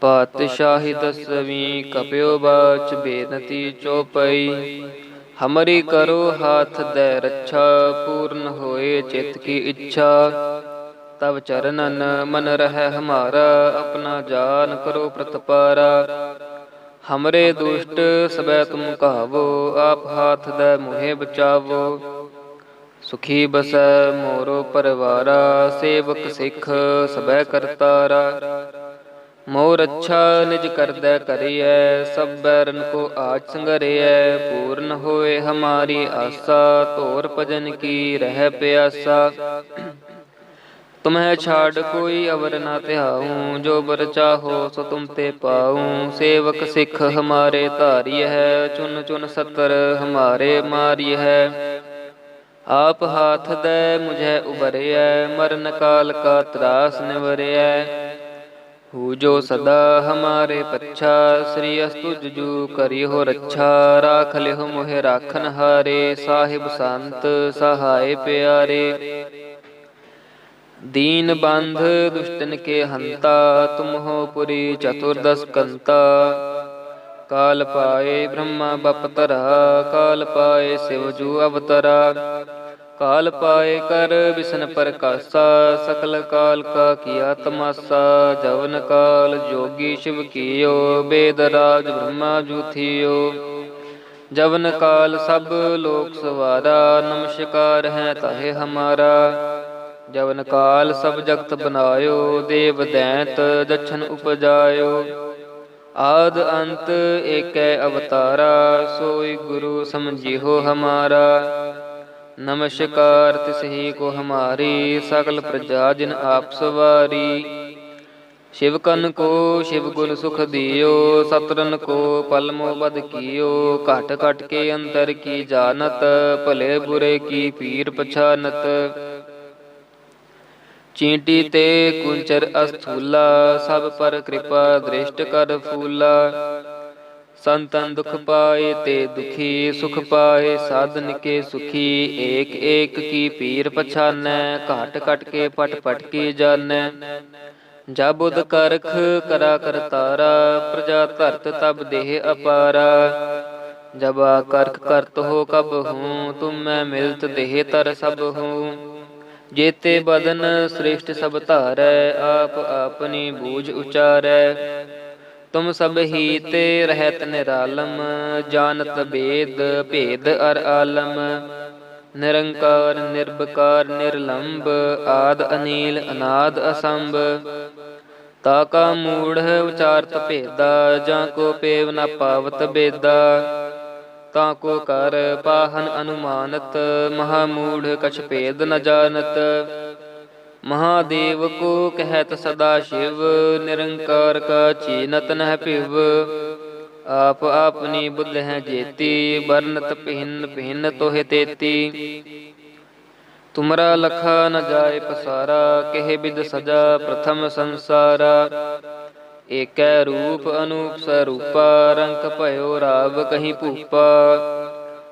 पातशाही दसवीं कपियो बाच बेनती चौपई। हमरी करो हाथ दे रक्षा पूर्ण होए चित की इच्छा। तब चरणन मन रह हमारा अपना जान करो प्रतपारा। हमरे दुष्ट सबै तुम कहावो आप हाथ दे मुहे बचावो। सुखी बसै मोरो परवारा सेवक सिख सबै करतारा। मोर अच्छा निज करदै करियै सब बैरन को आज संगरियै। पूर्ण होए हमारी आशा तोर भजन की रह प्यासा। तुम्हें छाड़ कोई अवर ना त्याऊं जो बर चाहो सो तुम ते पाऊं। सेवक सिख हमारे धारिय है चुन चुन सतर हमारे मारिय है। आप हाथ दे मुझे उबरियै मरण काल का त्रास निवरियै। हु जो सदा हमारे पच्छा श्री अस्तुज जू करी हो रक्षा। राख लिहो मोहे राखन हारे साहिब संत सहाय प्यारे। दीन बंध दुष्टन के हंता तुम हो पुरी चतुर्दश कंता। काल पाए ब्रह्मा बपतरा काल पाए शिव जू अवतरा। काल पाए कर बिसन प्रकाशा सकल काल का किया तमाशा। जवन काल जोगी शिव कियो वेद राज ब्रह्मा जू थियो। जवन काल सब लोक सवारा नमस्कार है ताहे हमारा। जवन काल सब जगत बनायो देव दैंत दक्षिण उपजायो। आद अंत एकै अवतारा सोई गुरु समझिहो हमारा। नमस्कार तिसही को हमारी सकल प्रजा जिन आप सवारी। शिव कन को शिव गुण सुख दियो सतरन को पलमो बद कियो। घट घट के अंतर की जानत भले बुरे की पीर पछानत। चींटी ते कुंचर अस्थूला सब पर कृपा दृष्ट कर फूला। संतन दुख पाए ते दुखी सुख पाए साधन के सुखी। एक एक की पीर पछानै घाट घट के पट पट की जानै। जब बुध करख करा करतारा प्रजा धरत तब देह अपारा। जब करख करत हो कब हूँ तुम मैं मिलत देह तर सब हूँ। जेते बदन श्रेष्ठ सब धारै आप अपनी बूझ उचारै। तुम सब ही ते रहत निरालम जानत बेद भेद अर आलम। निरंकार निर्विकार निर्लंब आद अनील अनाद असंभ। ताका मूढ़ उचारत भेदा जाको पेव न पावत बेदा। ताको कर पाहन अनुमानत महामूढ़ कछ भेद न जानत। महादेव को कहत सदा शिव निरंकार का चीनत नह पिव। आप अपनी बुद्ध है जेती बरनत भिन्न भिन्न तोहे तेती। तुमरा लखा न जाय पसारा कहे बिद सजा प्रथम संसारा। एकै रूप अनूप स्वरूपा रंक भयो राव कहीं भूपा।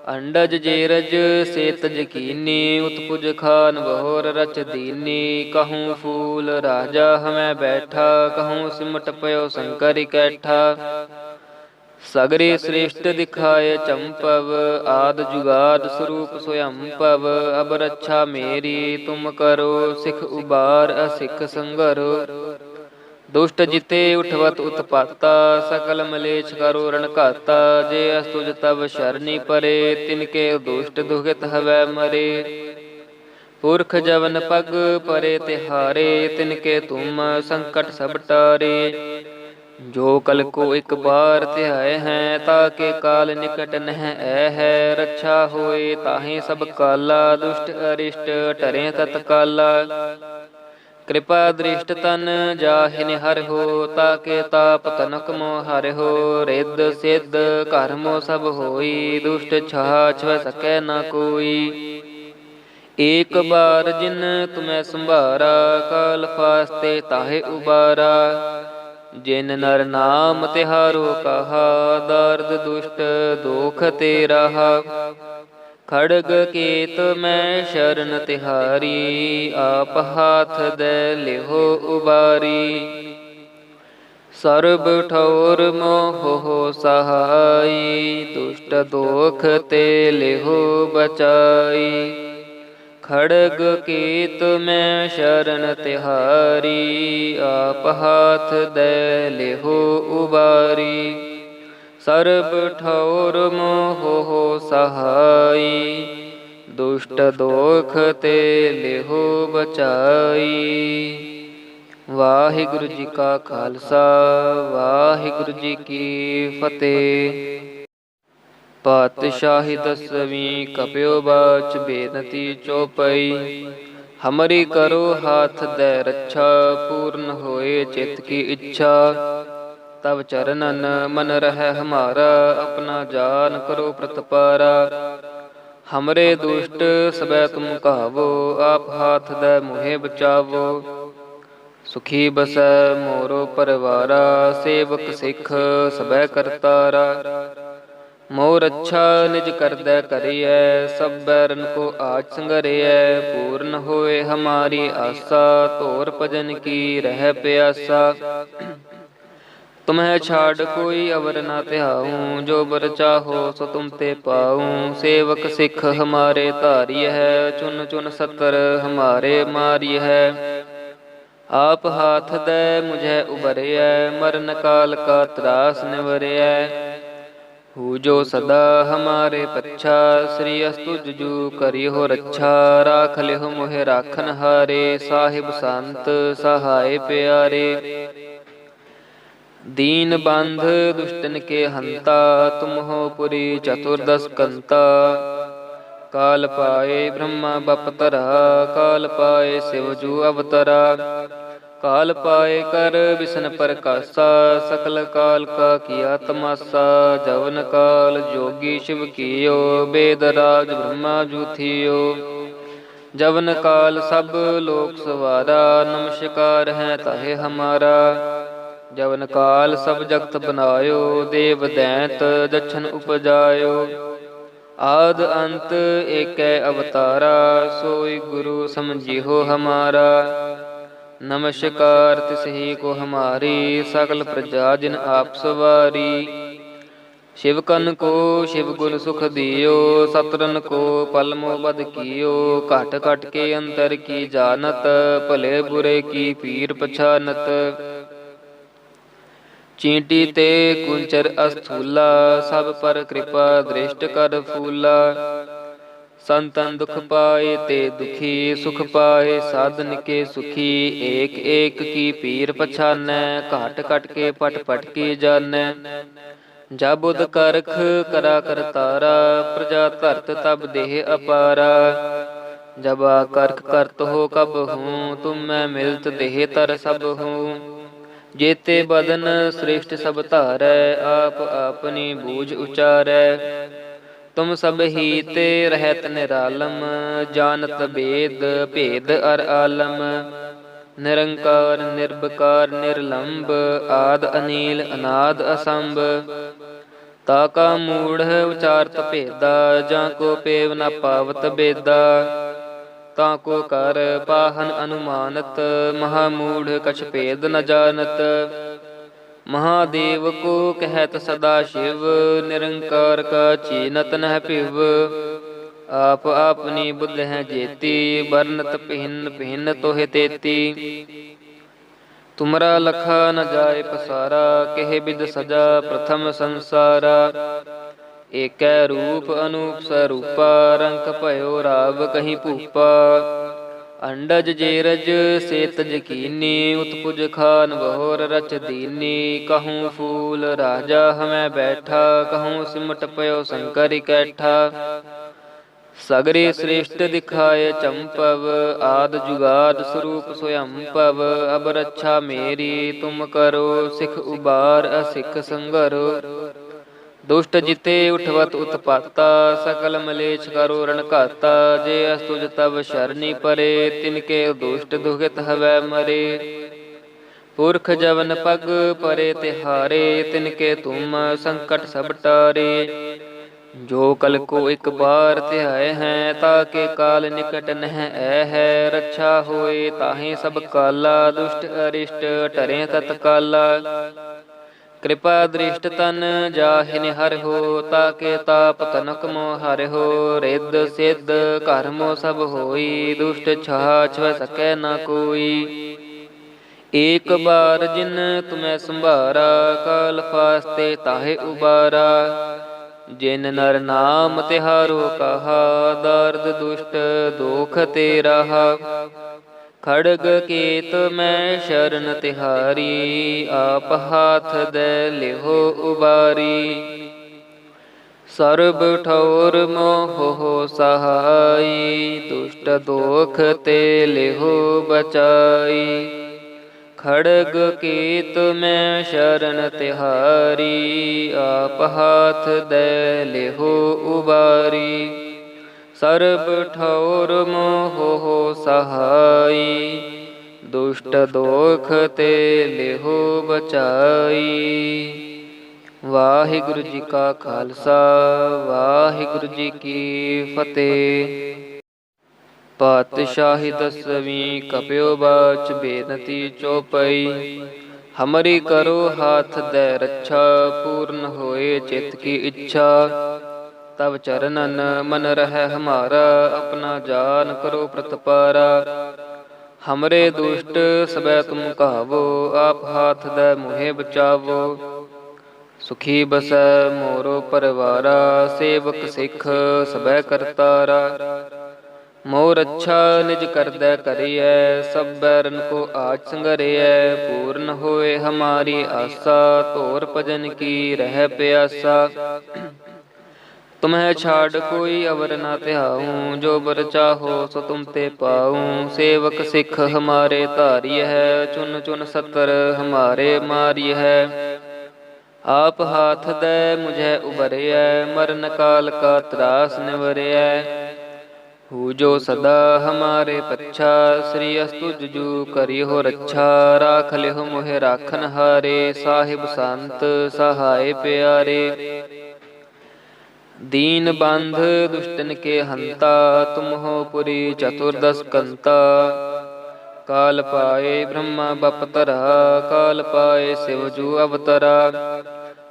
अंडज जेरज सेतज कीनी उत्पुज खान बहोर रच दीनी। कहूँ फूल राजा हमें बैठा कहूँ सिमट पयो शंकर कैठा। सगरे श्रेष्ठ दिखाए चंपव आद जुगाद स्वरूप स्वयं पव। अब रक्षा मेरी तुम करो सिख उबार असिख संगरो। दुष्ट जिते उठवत उत्पाता सकल मलेच्छ करो रण घाता। जे अस्तुज तब शरणी परे तिनके दुष्ट दुखित हवै मरे। पुरख जवन पग परे तिहारे तिनके तुम संकट सब टारे। जो कल को एक बार ध्याय है ताके काल निकट नह ऐ है। रक्षा होए ताहि सब काला दुष्ट अरिष्ट टरे तत्काला। कृपा दृष्ट तन जाहिन हर हो ताके ताप तनक मोह हर हो। रिद्ध सिद्ध कर्मो सब होई दुष्ट छाह छुए सकै न कोई। एक बार जिन तुम्हें संभारा काल फास्ते ताहे उबारा। जिन नर नाम तिहारो कहा दर्द दुष्ट दोख ते रहा। खड़ग केत मैं शरण तिहारी आप हाथ दे लिहो उबारी। ਸਰਬ ਠੌਰ ਮੋਹ ਸਹਾਈ, ਦੁਸ਼ਟ ਦੋਖ ਤੇ ਲਿਹੋ ਬਚਾਈ। ਖੜਗ ਕੀਤ ਮੈਂ ਸ਼ਰਨ ਤਿਹਾਰੀ, ਆਪ ਹਾਥ ਦੇ ਲਿਹੋ ਉਬਾਰੀ। ਸਰਬ ਠੌਰ ਮੋਹ ਸਹਾਈ, ਦੁਸ਼ਟ ਦੋਖ ਤੇ ਲਿਹੋ ਬਚਾਈ। ਵਾਹਿਗੁਰੂ ਜੀ ਕਾ ਖਾਲਸਾ, ਵਾਹਿਗੁਰੂ ਜੀ ਕੀ ਫਤਿਹ। ਪਾਤਸ਼ਾਹੀ ਦਸਵੀਂ ਕਪਿਓ ਬਾਚ ਬੇਨਤੀ ਚੌਪਈ। ਹਮਰੀ ਕਰੋ ਹਾਥ ਦੇ ਰੱਛਾ, ਪੂਰਨ ਹੋਏ ਚਿਤ ਕੀ ਇੱਛਾ। ਤਬ ਚਰਨਨ ਮਨ ਰਹਿ ਹਮਾਰਾ, ਆਪਣਾ ਜਾਨ ਕਰੋ ਪ੍ਰਤਪਾਰਾ। ਹਮਰੇ ਦੁਸ਼ਟ ਸਬੈ ਤੁਮ ਕਹਾਵੋ, ਆਪ ਹਾਥ ਦੇ ਮੋਹਿ ਬਚਾਵੋ। ਸੁਖੀ ਬਸੈ ਮੋਰੋ ਪਰਵਾਰਾ, ਸੇਵਕ ਸਿੱਖ ਸਬੈ ਕਰਤਾਰਾ। ਮੋਰ ਅੱਛਾ ਨਿਜ ਕਰਦੈ ਕਰੀਐ, ਸਭ ਬੈਰਨ ਕੋ ਆਜ ਸੰਗਰਿਐ। ਪੂਰਨ ਹੋਏ ਹਮਾਰੀ ਆਸਾ, ਧੋਰ ਭਜਨ ਕੀ ਰਹਿ ਪਿਆਸਾ। ਤੁਮਹਿ ਛਾੜ ਕੋਈ ਅਵਰ ਨਾ ਧਿਆਊ, ਜੋ ਬਰ ਚਾਹੋ ਸੋ ਤੁਮ ਤੇ ਪਾਊ। ਸੇਵਕ ਸਿੱਖ ਹਮਾਰੇ ਧਾਰਿਐ, ਚੁਨ ਚੁਨ ਸਤਰ ਹਮਾਰੇ ਮਾਰਿਐ। ਆਪ ਹਾਥ ਦੇ ਮੁਝੈ ਉਬਰਿਐ, ਮਰਨ ਕਾਲ ਕਾ ਤਰਾਸ ਨਿਵਰਿਐ। ਹੂ ਜੋ ਸਦਾ ਹਮਾਰੇ ਪੱਛਾ, ਸ੍ਰੀ ਅਸਤੁ ਜੁ ਕਰਿਓ ਰੱਛਾ। ਰਾਖ ਲਿਹੁ ਮੋਹਿ ਰਾਖਨ ਹਾਰੇ, ਸਾਹਿਬ ਸੰਤ ਸਹਾਇ ਪਿਆਰੇ। ਦੀਨ ਬੰਧ ਦੁਸ਼ਟਨ ਕੇ ਹੰਤਾ, ਤੁਮ ਹੋ ਪੁਰੀ ਚਤੁਰਦਸ ਕੰਤਾ। ਕਾਲ ਪਾਏ ਬ੍ਰਹਮਾ ਬਪਤਰਾ, ਕਾਲ ਪਾਏ ਸਿਵ ਜੂ ਅਵਤਰਾ। ਕਾਲ ਪਾਏ ਕਰ ਬਿਸ਼ਨ ਪ੍ਰਕਾਸ਼ਾ, ਸਕਲ ਕਾਲ ਕਾ ਕੀਆ ਤਮਾਸਾ। ਜਵਨ ਕਾਲ ਜੋਗੀ ਸ਼ਿਵ ਕੀਓ, ਬੇਦ ਰਾਜ ਬ੍ਰਹਮਾ ਜੂ ਥੀਓ। ਜਵਨ ਕਾਲ ਸਭ ਲੋਕ ਸਵਾਰਾ, ਨਮਸਕਾਰ ਹੈ ਤਾਹੇ ਹਮਾਰਾ। ਜਵਨ ਕਾਲ ਸਭ ਜਗਤ ਬਨਾਇਓ, ਦੇਵ ਦੈਂਤ ਦਛਨ ਉਪਜਾਇਓ। ਆਦ ਅੰਤ ਏਕੈ ਅਵਤਾਰਾ, ਸੋਈ ਗੁਰੂ ਸਮਝਿਓ ਹਮਾਰਾ। ਨਮਸਕਾਰ ਤਿਸਹੀ ਕੋ ਹਮਾਰੀ, ਸਕਲ ਪ੍ਰਜਾ ਜਿਨ ਆਪ ਸਵਾਰੀ। ਸ਼ਿਵ ਕਨ ਕੋ ਸ਼ਿਵ ਗੁਣ ਸੁਖ ਦਿਓ, ਸਤਰਨ ਕੋ ਪਲ ਮੋਹ ਬਦ ਕੀਓ। ਘਟ ਘਟ ਕੇ ਅੰਤਰ ਕੀ ਜਾਨਤ, ਭਲੇ ਬੁਰੇ ਕੀ ਪੀਰ ਪਛਾਨਤ। ਚੀਂਟੀ ਤੇ ਕੁੰਚਰ ਅਸਥੂਲਾ, ਸਭ ਪਰ ਕਿਰਪਾ ਦ੍ਰਿਸ਼ਟ ਕਰ ਫੂਲਾ। ਸੰਤਨ ਦੁਖ ਪਾਏ ਤੇ ਦੁਖੀ, ਸੁਖ ਪਾਏ ਸਾਧਨ ਕੇ ਸੁਖੀ। ਏਕ ਏਕ ਕੀ ਪੀਰ ਪਛਾਨੈ, ਘਟ ਘਟ ਕੇ ਪਟ ਪਟ ਕੀ ਜਾਣੈ। ਜਬ ਉਦ ਕਰਖ ਕਰਾ ਕਰਤਾਰਾ, ਪ੍ਰਜਾ ਧਰਤ ਤਬ ਦੇਹ ਅਪਾਰਾ। ਜਬ ਆ ਕਰਖ ਕਰਤ ਹੋ ਕਬ ਹੂੰ, ਤੁਮ ਮੈਂ ਮਿਲਤ ਦੇਹ ਤਰ ਸਭ ਹੂੰ। ਜੇਤੇ ਬਦਨ ਸ੍ਰੇਸ਼ਟ ਸਭ ਧਾਰੈ, ਆਪ ਆਪਨੀ ਬੂਝ ਉਚਾਰੈ। ਤੁਮ ਸਭ ਹੀ ਤੇ ਰਹਿਤ ਨਿਰਾਲਮ, ਜਾਨਤ ਬੇਦ ਭੇਦ ਅਰ ਆਲਮ। ਨਿਰੰਕਾਰ ਨਿਰਭਕਾਰ ਨਿਰਲੰਭ, ਆਦ ਅਨੀਲ ਅਨਾਦ ਅਸੰਭ। ਤਾ ਕਾ ਮੂੜ ਉਚਾਰਤ ਭੇਦਾ, ਜਾਂ ਕੋ ਪੇਵ ਨ ਪਾਵਤ ਬੇਦਾ। ਤਾਂ ਕੋ ਕਰ ਪਾਹਨ ਅਨੁਮਾਨਤ, ਮਹਾਮੂੜ ਕਛ ਭੇਦ ਨ ਜਾਨਤ। ਮਹਾਦੇਵ ਕੋ ਕਹਿਤ ਸਦਾ ਸ਼ਿਵ, ਨਿਰੰਕਾਰ ਕਾ ਚੀਨਤ ਨਹਿ ਭਿਵ। ਆਪ ਆਪਨੀ ਬੁੱਧ ਹੈ ਜੇਤੀ, ਬਰਨਤ ਭਿੰਨ ਭਿੰਨ ਤੋਹਿ ਤੇਤੀ। ਤੁਮਰਾ ਲਖਾ ਨ ਜਾਏ ਪਸਾਰਾ, ਕਿਹ ਬਿਦ ਸਜਾ ਪ੍ਰਥਮ ਸੰਸਾਰਾ। ਏਕੈ ਰੂਪ ਅਨੂਪ ਸਰੂਪਾ, ਰੰਕ ਭਇਓ ਰਾਵ ਕਹੀ ਭੂਪਾ। ਅੰਡਜ ਜੇਰਜ ਸੇਤਜ ਕੀਨੀ, ਉਤਪੁਜ ਖਾਨ ਬਹੋਰ ਰਚ ਦੀਨੀ। ਕਹੂੰ ਫੂਲ ਰਾਜਾ ਹਮੈ ਬੈਠਾ, ਕਹੂੰ ਸਿਮਟ ਪਇਓ ਸ਼ੰਕਰ ਇਕੈਠਾ। ਸਗਰੇ ਸ੍ਰੇਸ਼ਟ ਦਿਖਾਏ ਚੰਪਵ, ਆਦ ਜੁਗਾਦ ਸਰੂਪ ਸੋਯੰਪਵ। ਅਬ ਰੱਛਾ ਮੇਰੀ ਤੁਮ ਕਰੋ, ਸਿਖ ਉਬਾਰ ਅਸਿਖ ਸੰਗਰੋ। ਦੁਸ਼ਟ ਜਿਤੇ ਉਠਵਤ ਉਤਪਾਤਾ, ਸਕਲ ਮਲੇਛ ਕਰੋ ਰਣ ਘਾਤਾ। ਜੇ ਅਸਤੁਜ ਤਬ ਸ਼ਰਨੀ ਪਰੇ, ਤਿਨਕੇ ਦੁਸ਼ਟ ਦੁਖਿਤ ਹਵੈ ਮਰੇ। ਪੁਰਖ ਜਵਨ ਪਗ ਪਰੇ ਤਿਹਾਰੇ, ਤਿਨਕੇ ਤੁਮ ਸੰਕਟ ਸਭ ਟਾਰੇ। जो कल को एक बार तिहाए हैं, ताके काल निकट नह ऐ है। रक्षा होए ताहे सब काला, दुष्ट अरिष्ट टरे तत्काला। कृपा दृष्ट तन जाहि निहर हो, ताके ताप तनक मोह हर हो। रिद्ध सिद्ध कर्मो सब होई, दुष्ट छहा छुह सकै न कोई। एक बार जिन तुम्हें संभारा, काल फास्ते ताहे उबारा। जिन नर नाम तिहारो कहा, दर्द दुष्ट दोख ते रहा। खड़ग केत मैं शरण तिहारी, आप हाथ दे लिहो उबारी। सर्ब ठौर मोह हो सहाई, दुष्ट दोख ते लिहो बचाई। खड़ग केत मैं शरण तिहारी, आप हाथ दे लिहो उबारी। सर्ब ठौर मोह हो सहाई, दुष्ट दोख ते लिहो बचाई। वाहिगुरु जी का खालसा, वाहिगुरु जी की फतेह। पातशाही दसवीं कपियो बाच बेनती चौपई। हमरी करो हाथ दे रक्षा, पूर्ण होए चित की इच्छा। तब चरणन मन रह हमारा, अपना जान करो प्रतपारा। हमरे दुष्ट सबै तुम कहावो, आप हाथ दे मुहे बचावो। सुखी बसै मोरो परवारा, सेवक सिख सबै करतारा। मोर अच्छा निज करदै करियै, सब बैरन को आज संगरियै। पूर्ण होए हमारी आशा, तोर भजन की रह प्यासा। तुम्हें छाड़ कोई अवर ना त्याऊँ, जो बर चाहो सो तुम ते पाऊँ। सेवक सिख हमारे धारिय है, चुन चुन सतर हमारे मारिय है। आप हाथ दे मुझे उबरियै, मरण काल का त्रास निवरियै। हु जो सदा हमारे पच्छा, श्री अस्तुज जू करी हो रक्षा। राख लिहो मोहे राखन हारे, साहिब संत सहाय प्यारे। दीन बंध दुष्टन के हंता, तुम हो पुरी चतुर्दश कंता। काल पाए ब्रह्मा बपतरा, काल पाए शिव जू अवतरा।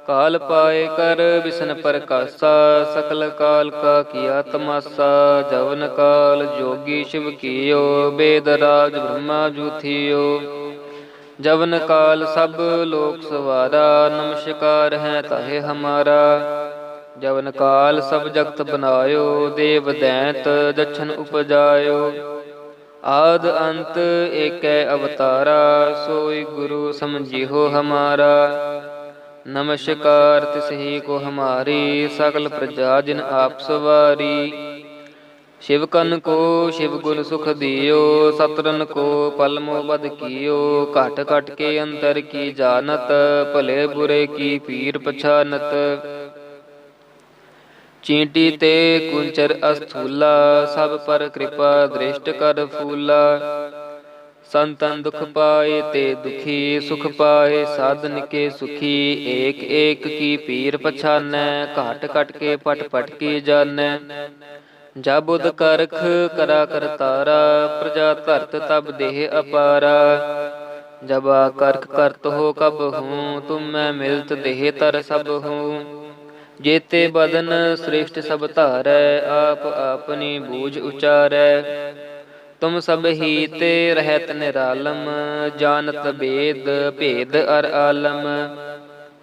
काल पाए कर बिसन प्रकाशा, सकल काल का किया तमाशा। जवन काल जोगी शिव कियो, वेद राज ब्रह्मा जू थियो। जवन काल सब लोक सवारा, नमस्कार है ताहे हमारा। जवन काल सब जगत बनायो, देव दैंत दक्षिण उपजायो। आद अंत एकै अवतारा, सोई गुरु समझिहो हमारा। नमस्कार तिसही को हमारी, सकल प्रजा जिन आप सवारी। शिव कन को शिव गुण सुख दियो, सतरन को पलमो बद कियो। घट घट के अंतर की जानत, भले बुरे की पीर पछानत। चींटी ते कुंचर अस्थूला, सब पर कृपा दृष्ट कर फूला। संतन दुख पाए ते दुखी, सुख पाए साधन के सुखी। एक एक की पीर पछानै, घाट घट के पट पट की जानै। जब बुध करख करा करतारा, प्रजा धरत तब देह अपारा। जब करख करत हो कब हूँ, तुम मैं मिलत देह तर सब हूँ। जेते बदन श्रेष्ठ सब धारै, आप अपनी बूझ उचारै। तुम सब ही ते रहत निरालम, जानत बेद भेद अर आलम।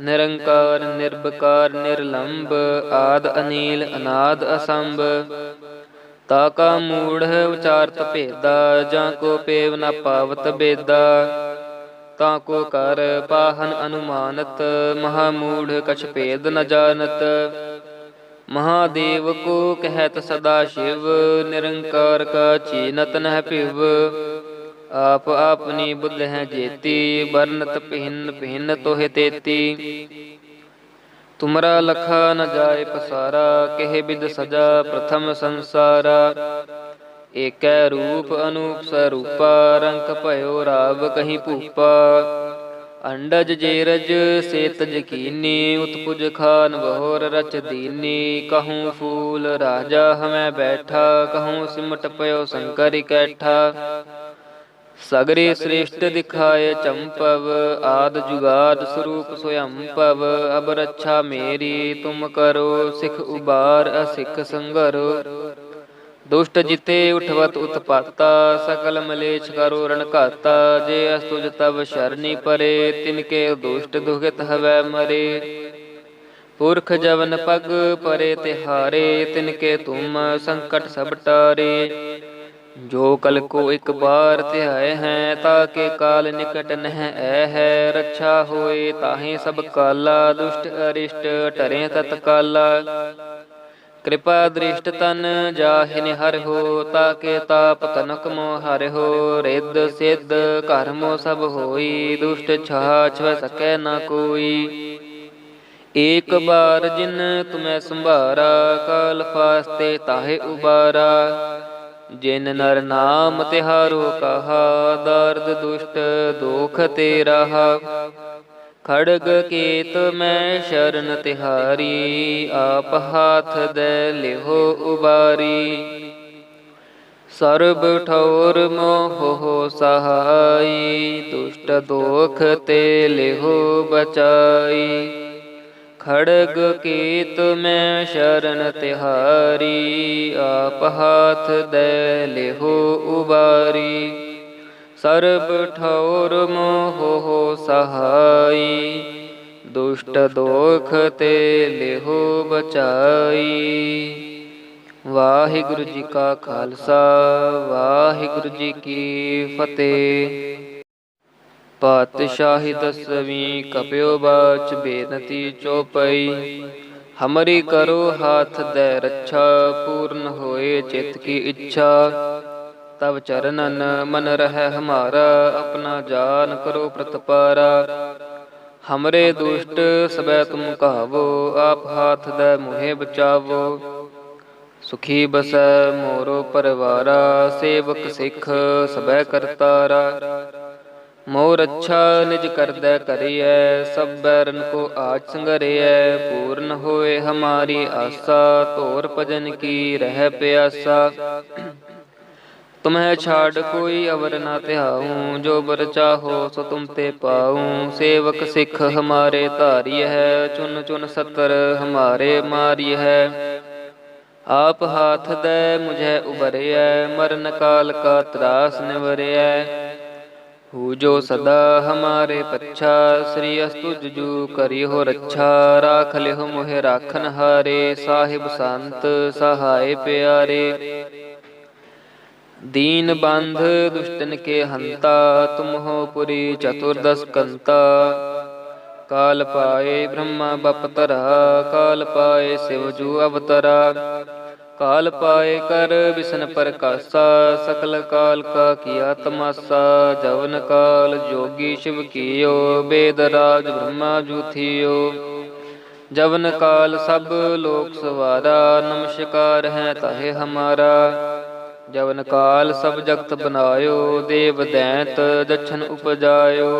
निरंकार निर्विकार निर्लंब, आद अनील अनाद असंभ। ताका मूढ़ उचारत भेदा, जाको पेव न पावत बेदा। ताको कर पाहन अनुमानत, महामूढ़ कछ भेद न जानत। महादेव को कहत सदा शिव, निरंकार का चीनत नह पिव। आप अपनी बुद्ध हैं जेती, बरनत भिन्न भिन्न तोहे तेती। तुमरा लखा न जाय पसारा, कहे बिद सजा प्रथम संसारा। एकै रूप अनूप स्वरूपा, रंक भयो राव कहीं भूपा। अंडज जेरज से तज कीनी, उत्पुज खान बहोर रच दीनी। कहूँ फूल राजा हमें बैठा, कहूँ सिमट पयो शंकर कैठा। सगरे श्रेष्ठ दिखाए चंपव, आद जुगाद स्वरूप स्वयं पव। अब रक्षा मेरी तुम करो, सिख उबार असिख संगरो। दुष्ट जिते उठवत उत्पाता, सकल मलेच्छ करो रण घाता। जे अस्तुज तब शरणी परे, तिनके दुष्ट दुहित हवै मरे। पुरख जवन पग परे तिहारे, तिनके तुम संकट सब टारे। जो कल को एक बार ध्याय है, ताके काल निकट नह ऐ है। रक्षा होए ताहे सब काला, दुष्ट अरिष्ट टरे तत्काला। कृपा दृष्ट तन जाहिन हर हो, ताके ताप तनक मोह हर हो। रिद्ध सिद्ध कर्मो सब होई, दुष्ट छाछ वह सकै न कोई। एक बार जिन तुम्हें संभारा, काल फास्ते ताहे उबारा। जिन नर नाम तिहारो कहा, दर्द दुष्ट दोख ते रहा। खड़ग केत मैं शरण तिहारी, आप हाथ दे लिहो उबारी। सर्ब ठौर मोह हो सहाई, दुष्ट दोख ते लिहो बचाई। खड़ग केत मैं शरण तिहारी, आप हाथ दे लिहो उबारी। सर्ब ठौर मोह हो सहाई, दुष्ट दोख ते लिहो बचाई। वाहिगुरु जी का खालसा, वाहिगुरु जी की फतेह। पातशाही दसवीं कपियो बाच, बेनती चौपई। हमरी करो हाथ दे रक्षा, पूर्ण होए चित्त की इच्छा। तब चरणन मन रह हमारा, अपना जान करो प्रतपारा। हमरे दुष्ट सबै तुम कहावो, आप हाथ दे मोहे बचावो। सुखी बसै मोरो परवारा, सेवक सिख सबै करतारा। मोर अच्छा निज करदै करियै, सब बैरन को आज संगरियै। पूर्ण होए हमारी आसा, तोर भजन की रह प्यासा। तुम्हें छाड़ कोई अवर न ध्याऊँ, जो बर चाहो सो तुम ते पाऊँ। सेवक सिख हमारे धारिय है, चुन चुन सतर हमारे मारिय है। आप हाथ दे मुझे उबरिय, मरण काल का त्रास निवरिय। हु जो सदा हमारे पच्छा, श्री अस्तुज जू करिहो रक्षा। राख लिहो मोहे राखन हारे, साहिब संत सहाय प्यारे। दीन बंध दुष्टन के हंता, तुम हो पुरी चतुर्दश कंता। काल पाए ब्रह्मा बपतरा, काल पाए शिवजू अवतरा। काल पाए कर विष्ण प्रकाशा, सकल काल का किया तमाशा। जवन काल जोगी शिव कियो, वेद राज ब्रह्मा जू थियो। जवन काल सब लोक सवारा, नमस्कार है ताहे हमारा। जवन काल सब जगत बनायो, देव दैत दक्षिण उपजायो।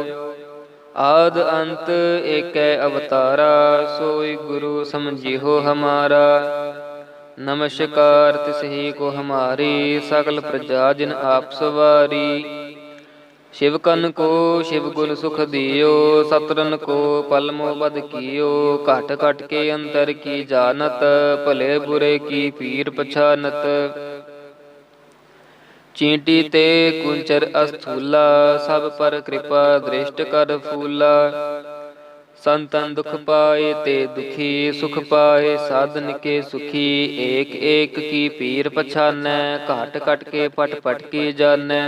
आद अंत एकै अवतारा, सोई गुरु समझिहो हमारा। नमस्कार तिसही को हमारी, सकल प्रजा जिन आप सवारी। शिव कन को शिव गुण सुख दियो, सतरन को पलमो बद कियो। घट घट के अंतर की जानत, भले बुरे की पीर पछानत। चींटी ते कुंचर अस्थूला, सब पर कृपा दृष्ट कर फूला। संतन दुख पाए ते दुखी, सुख पाए साधन के सुखी। एक एक की पीर पछानै, घट घट के पट पट की जानै।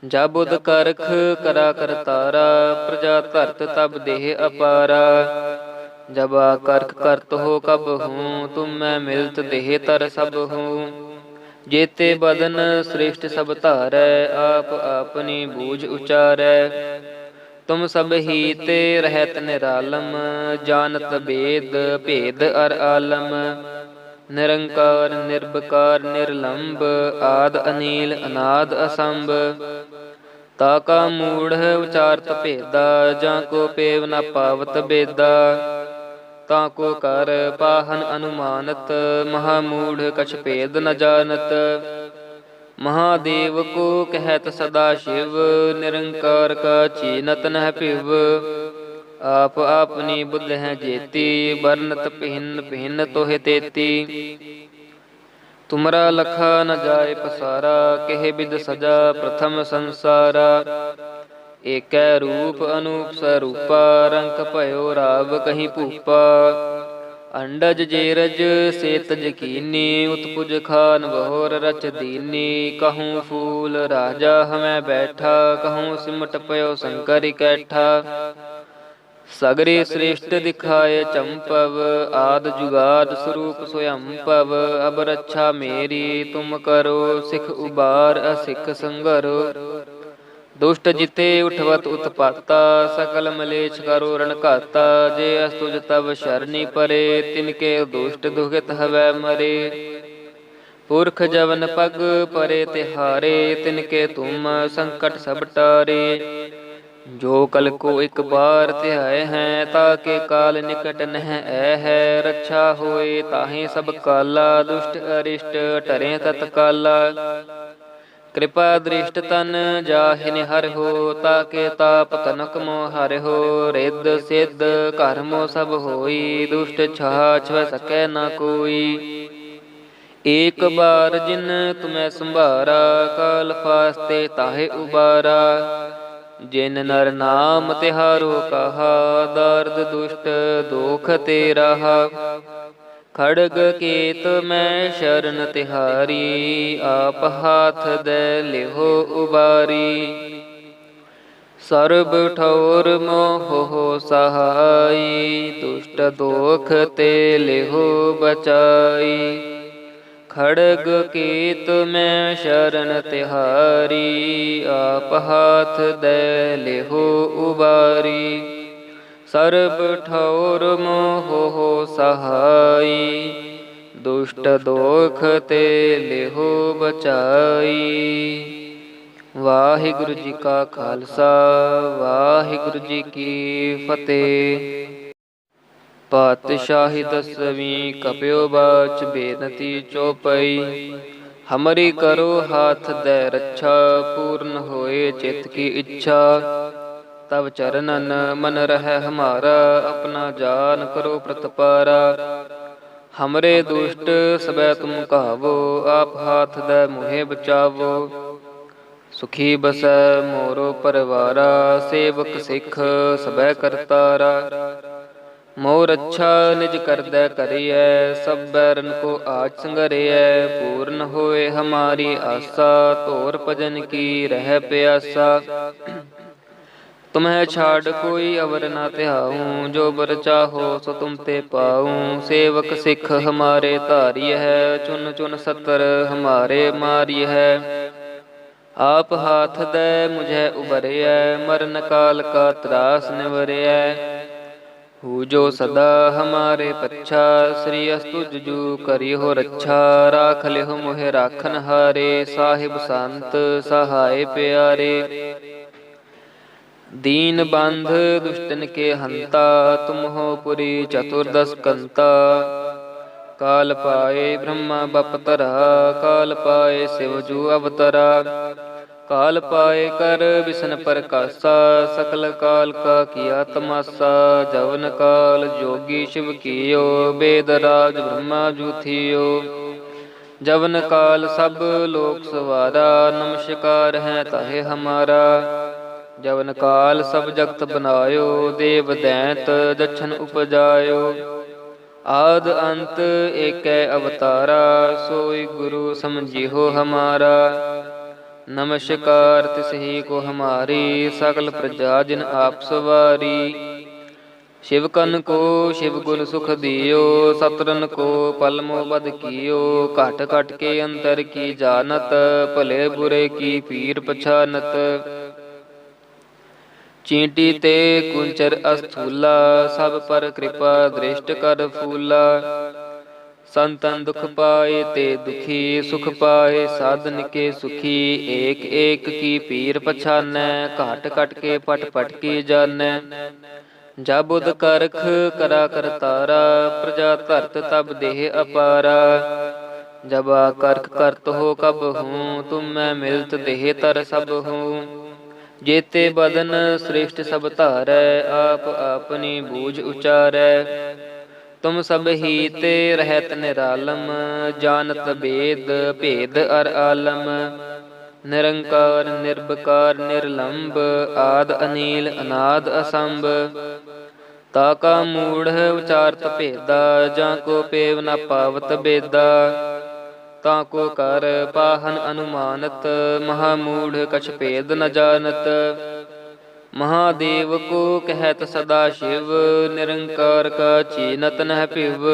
जब उद करख करा कर तारा, प्रजा धरत तब देह अपारा। जब करख करत हो कब हूँ, तुम मैं मिलत देह तर सब हूँ। जेते बदन श्रेष्ठ सब धारै, आप अपनी बूझ उचारै। तुम सब ही ते रहत निरालम, जानत बेद भेद अर आलम। निरंकार निर्विकार निर्लंब, आद अनील अनाद असंभ। ताका मूढ़ उचारत भेदा, जाको पेव न पावत बेदा। ताको कर पाहन अनुमानत, महामूढ़ कछ भेद न जानत। महादेव को कहत सदा शिव, निरंकार का चीनत नह पिव। आप आपनी बुद्ध है जेती, बरनत भिन्न भिन्न तोहे तेती। तुमरा लखा न जाय पसारा, केह बिद सजा प्रथम संसारा। एकै रूप अनूप स्वरूपा, रंक भयो राव कहीं भूपा। अंडज जेरज सेतज कीनी, उत्पुज खान बहोर रच दीनी। कहूँ फूल राजा हमें बैठा, कहूँ सिमट पयो शंकर इकैठा। सगरे श्रेष्ठ दिखाए चंपव, आद जुगाद स्वरूप स्वयंपव। अब रक्षा मेरी तुम करो, सिख उबार असिख संगरो। दुष्ट जिते उठवत उत्पाता, सकल मलेच्छ करो रण घाता। जे अस्तुज तब शरणी परे, तिनके दुष्ट दुखित हवै मरे। पुरख जवन पग परे तिहारे, तिनके तुम संकट सब टारे। जो कल को एक बार ध्याय है, ताके काल निकट नह ऐ है। रक्षा होए ताहि सब काला, दुष्ट अरिष्ट टरे तत्काला। कृपा दृष्ट तन जाहि निहर हो, ताके ताप तनक मोह हर हो। रिद्ध सिद्ध कर्मो सब होई, दुष्ट छाछ सकै न कोई। एक बार जिन तुम्हें संभारा, काल फास्ते ताहे उबारा। जिन नर नाम तिहारो कहा, दर्द दुष्ट दोख ते रहा। खड़ग केत मैं शरण तिहारी, आप हाथ दे लिहो उबारी। सर्ब ठौर मोह हो सहाई, दुष्ट दोख ते लिहो बचाई। खड़ग केत मैं शरण तिहारी, आप हाथ दे लिहो उबारी। सर्ब ठौर मोह हो सहाई, दुष्ट दोख ते लिहो बचाई। वाहिगुरु जी का खालसा, वाहिगुरु जी की फतेह। पातशाही दसवीं कपियो बाच, बेनती चौपई। हमरी करो हाथ दे रक्षा, पूर्ण होए चित की इच्छा। तब चरणन मन रह हमारा, अपना जान करो प्रतपारा। हमरे दुष्ट सबै तुम कहावो, आप हाथ दे मुहे बचावो। सुखी बसै मोरो परवारा, सेवक सिख सबै करतारा। मोर अच्छा निज करदै करियै, सब बैरन को आज संगरियै। पूर्ण होए हमारी आशा, तोर भजन की रह प्यासा। तुम्हें छाड़ कोई अवर ना ध्याऊं, जो बर चाहो सो तुम ते पाऊं। सेवक सिख हमारे धारिय है, चुन चुन सतर हमारे मारिय है। आप हाथ दे मुझे उबरिय, मरण काल का त्रास निवरिय। हु जो सदा हमारे पच्छा, श्री अस्तुज जू करी हो रक्षा। राख लिहो मोहे राखन हारे, साहिब संत सहाय प्यारे। दीन बंध दुष्टन के हंता, तुम हो पुरी चतुर्दश कंता। काल पाए ब्रह्मा बपतरा, काल पाए शिव जू अवतरा। काल पाए कर बिसन प्रकाशा, सकल काल का किया तमाशा। जवन काल जोगी शिव कियो, वेद राज ब्रह्मा जू थियो। जवन काल सब लोक सवारा, नमस्कार है ताहे हमारा। जवन काल सब जगत बनायो, देव दैंत दक्षिण उपजायो। आद अंत एकै अवतारा, सोई गुरु समझिहो हमारा। नमस्कार तिसही को हमारी, सकल प्रजा जिन आप सवारी। शिवकन को शिव गुण सुख दियो, सतरन को पलमो बद कियो। घट घट के अंतर की जानत, भले बुरे की पीर पछानत। चींटी ते कुंचर अस्थूला, सब पर कृपा दृष्ट कर फूला। संतन दुख पाए ते दुखी, सुख पाए साधन के सुखी। एक एक की पीर पछानै, घाट घट के पट पट की जानै। जब बुध करख करा करतारा, प्रजा धरत तब देह अपारा। जब करख करत हो कब हूँ, तुम मैं मिलत देह तर सब हूँ। जेते बदन श्रेष्ठ सब धारै, आप अपनी बूझ उचारै। तुम सब ही ते रहत निरालम, जानत बेद भेद अर आलम। निरंकार निर्विकार निर्लंब, आद अनील अनाद असंभ। ताका मूढ़ उचारत भेदा, जाको पेव न पावत बेदा। ताको कर पाहन अनुमानत, महामूढ़ कछ भेद न जानत। महादेव को कहत सदा शिव, निरंकार का चीनत नह पिव।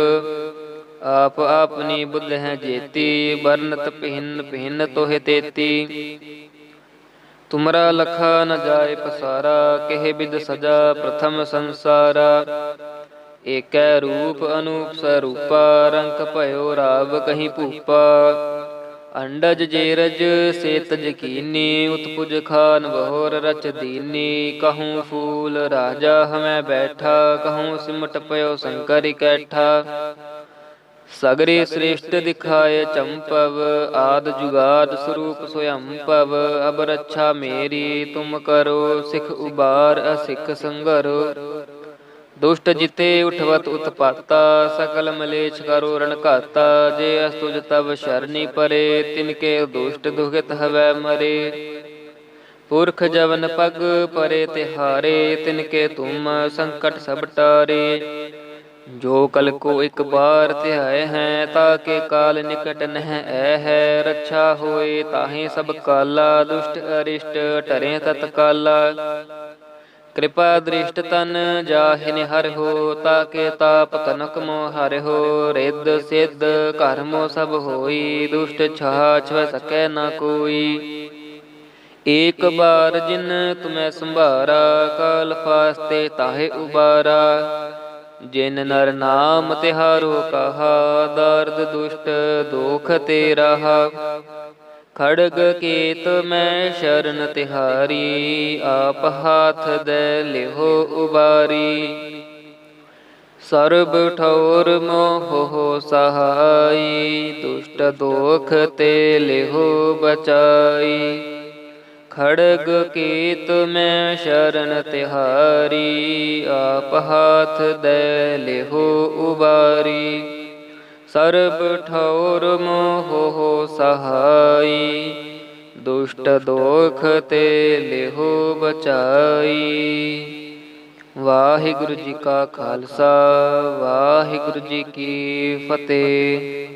आप आपनी बुद्ध है जेती, बरनत भिन्न भिन्न तोहे तेती। तुमरा लखा न जाय पसारा, केह बिद सजा प्रथम संसारा। एकै रूप अनूप स्वरूपा, रंक भयो राव कहीं भूपा। अंडज जेरज सेतज कीनी, उत्पुज खान बहोर रच दीनी। कहूँ फूल राजा हमें बैठा, कहूँ सिमट पयो शंकर इकैठा। सगरे श्रेष्ठ दिखाए चंपव, आद जुगाद स्वरूप स्वयंपव। अब रक्षा मेरी तुम करो, सिख उबार असिख संगरो। दुष्ट जिते उठवत उत्पाता, सकल मलेच्छ करो रण घाता। जे अस्तुज तब शरणी परे, तिनके दुष्ट दुखित हवै मरे। पुरख जवन पग परे तिहारे, तिनके तुम संकट सब टारे। जो कल को एक बार ध्याय है, ताके काल निकट नह ऐ है। रक्षा होए ताहे सब काला, दुष्ट अरिष्ट टरे तत्काला। कृपा दृष्ट तन जाहिन हर हो, ताके ताप तनक मोह हर हो। रिद्ध सिद्ध कर्मो सब होई, दुष्ट छाछ सकै न कोई। एक बार जिन तुम्हें संभारा, काल फास्ते ताहे उबारा। जिन नर नाम तिहारो कहा, दर्द दुष्ट दोख ते रहा। खड़ग केत मैं शरण तिहारी, आप हाथ दे लिहो उबारी। सर्ब ठौर मोह हो सहाई, दुष्ट दोख ते लिहो बचाई। खड़ग केत मैं शरण तिहारी, आप हाथ दे लिहो उबारी। सर्ब ठौर मोह हो सहाई, दुष्ट दोख ते लिहो बचाई। वाहिगुरु जी का खालसा, वाहिगुरु जी की फतेह।